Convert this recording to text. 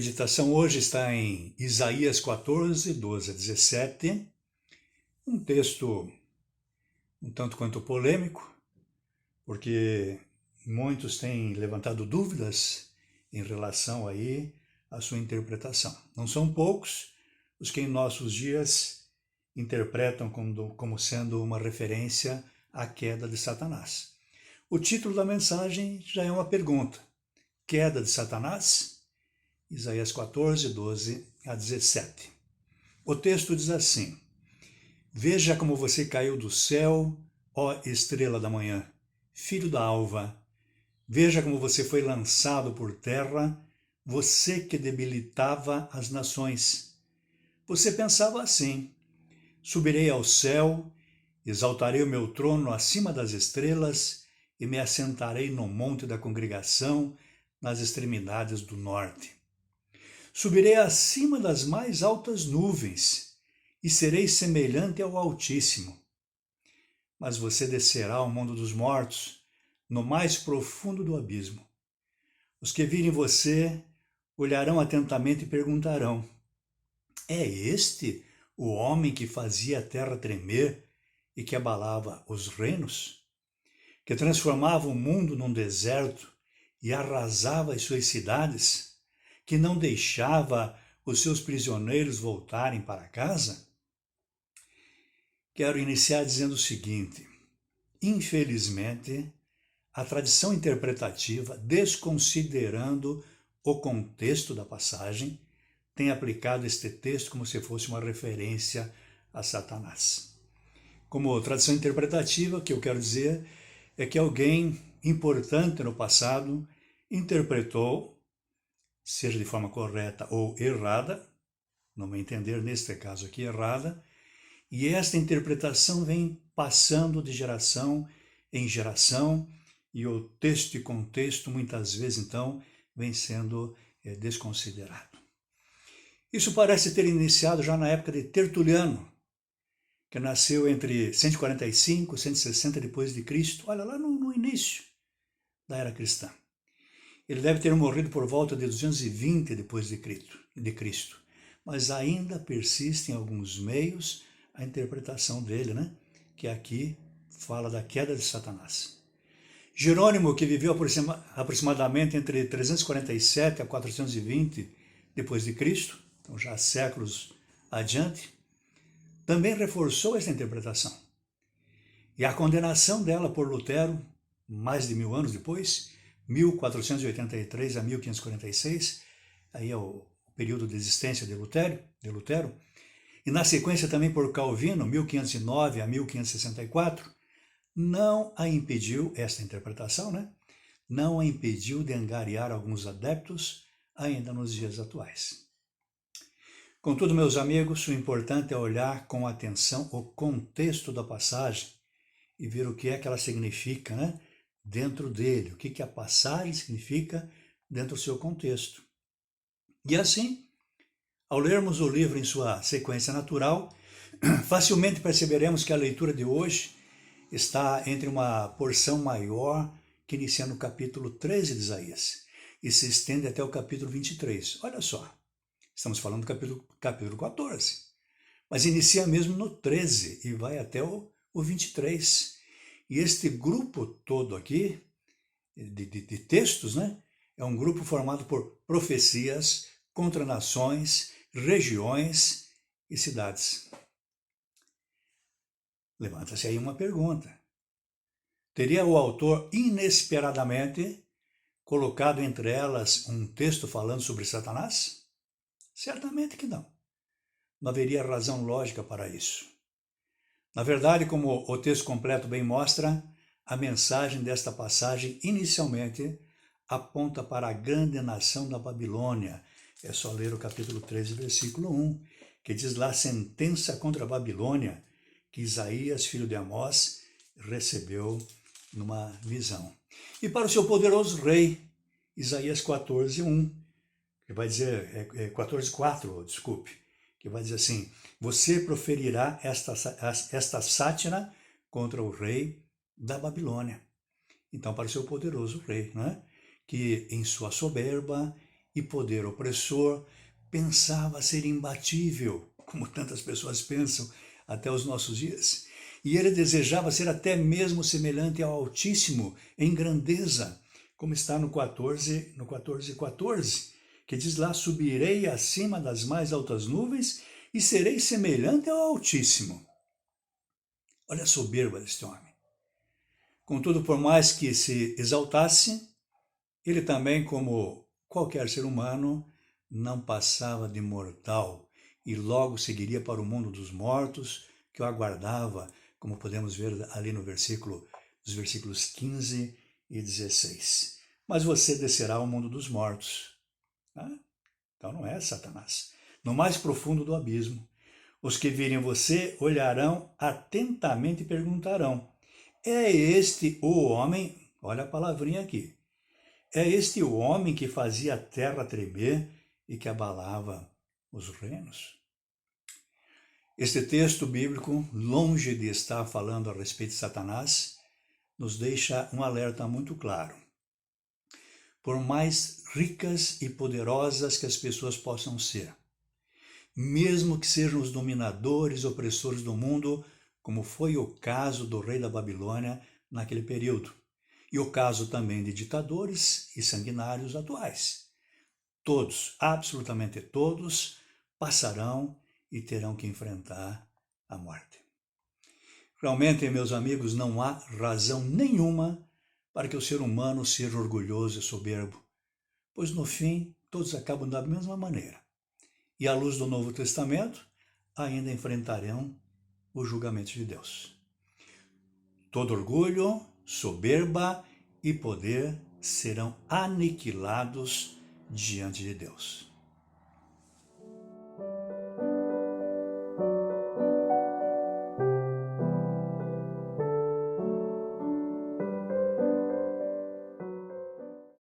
meditação hoje está em Isaías 14, 12 a 17, um texto um tanto quanto polêmico, porque muitos têm levantado dúvidas em relação aí à sua interpretação. Não são poucos os que em nossos dias interpretam como sendo uma referência à queda de Satanás. O título da mensagem já é uma pergunta. Queda de Satanás? Isaías 14, 12 a 17. O texto diz assim: Veja como você caiu do céu, ó estrela da manhã, filho da alva. Veja como você foi lançado por terra, você que debilitava as nações. Você pensava assim: subirei ao céu, exaltarei o meu trono acima das estrelas e me assentarei no monte da congregação, nas extremidades do norte. Subirei acima das mais altas nuvens e serei semelhante ao Altíssimo. Mas você descerá ao mundo dos mortos, no mais profundo do abismo. Os que virem você olharão atentamente e perguntarão: é este o homem que fazia a terra tremer e que abalava os reinos? Que transformava o mundo num deserto e arrasava as suas cidades? Que não deixava os seus prisioneiros voltarem para casa? Quero iniciar dizendo o seguinte: infelizmente, a tradição interpretativa, desconsiderando o contexto da passagem, tem aplicado este texto como se fosse uma referência a Satanás. Como tradição interpretativa, o que eu quero dizer é que alguém importante no passado interpretou, seja de forma correta ou errada, no meu entender, neste caso aqui, errada, e esta interpretação vem passando de geração em geração, e o texto e contexto, muitas vezes, então, vem sendo desconsiderado. Isso parece ter iniciado já na época de Tertuliano, que nasceu entre 145 e 160 depois de Cristo, olha lá no início da era cristã. Ele deve ter morrido por volta de 220 depois de Cristo, mas ainda persiste em alguns meios a interpretação dele, né? Que aqui fala da queda de Satanás. Jerônimo, que viveu aproximadamente entre 347 a 420 depois de Cristo, então já há séculos adiante, também reforçou essa interpretação. E a condenação dela por Lutero, mais de 1000 anos depois, 1483 a 1546, aí é o período de existência de Lutero, e na sequência também por Calvino, 1509 a 1564, não a impediu, esta interpretação, né? Não a impediu de angariar alguns adeptos ainda nos dias atuais. Contudo, meus amigos, o importante é olhar com atenção o contexto da passagem e ver o que é que ela significa, né? Dentro dele, o que a passagem significa dentro do seu contexto. E assim, ao lermos o livro em sua sequência natural, facilmente perceberemos que a leitura de hoje está entre uma porção maior que inicia no capítulo 13 de Isaías e se estende até o capítulo 23. Olha só, estamos falando do capítulo 14, mas inicia mesmo no 13 e vai até o 23. E este grupo todo aqui, de textos, né, é um grupo formado por profecias contra nações, regiões e cidades. Levanta-se aí uma pergunta. Teria o autor inesperadamente colocado entre elas um texto falando sobre Satanás? Certamente que não. Não haveria razão lógica para isso. Na verdade, como o texto completo bem mostra, a mensagem desta passagem inicialmente aponta para a grande nação da Babilônia. É só ler o capítulo 13, versículo 1, que diz lá a sentença contra a Babilônia que Isaías, filho de Amós, recebeu numa visão. E para o seu poderoso rei, Isaías 14, 1, que vai dizer, 14, 4, desculpe, que vai dizer assim: você proferirá esta sátira contra o rei da Babilônia. Então, para o seu poderoso rei, né? Que em sua soberba e poder opressor, pensava ser imbatível, como tantas pessoas pensam até os nossos dias. E ele desejava ser até mesmo semelhante ao Altíssimo em grandeza, como está no 14:14, que diz lá: subirei acima das mais altas nuvens e serei semelhante ao Altíssimo. Olha a soberba deste homem. Contudo, por mais que se exaltasse, ele também, como qualquer ser humano, não passava de mortal e logo seguiria para o mundo dos mortos, que o aguardava, como podemos ver ali no nos versículos 15 e 16. Mas você descerá ao mundo dos mortos. Então não é Satanás. No mais profundo do abismo, os que virem você olharão atentamente e perguntarão: é este o homem? Olha a palavrinha aqui. É este o homem que fazia a terra tremer e que abalava os reinos? Este texto bíblico, longe de estar falando a respeito de Satanás, nos deixa um alerta muito claro. Por mais ricas e poderosas que as pessoas possam ser, mesmo que sejam os dominadores, opressores do mundo, como foi o caso do rei da Babilônia naquele período, e o caso também de ditadores e sanguinários atuais. Todos, absolutamente todos, passarão e terão que enfrentar a morte. Realmente, meus amigos, não há razão nenhuma para que o ser humano seja orgulhoso e soberbo, pois no fim todos acabam da mesma maneira. E à luz do Novo Testamento, ainda enfrentarão o julgamento de Deus. Todo orgulho, soberba e poder serão aniquilados diante de Deus.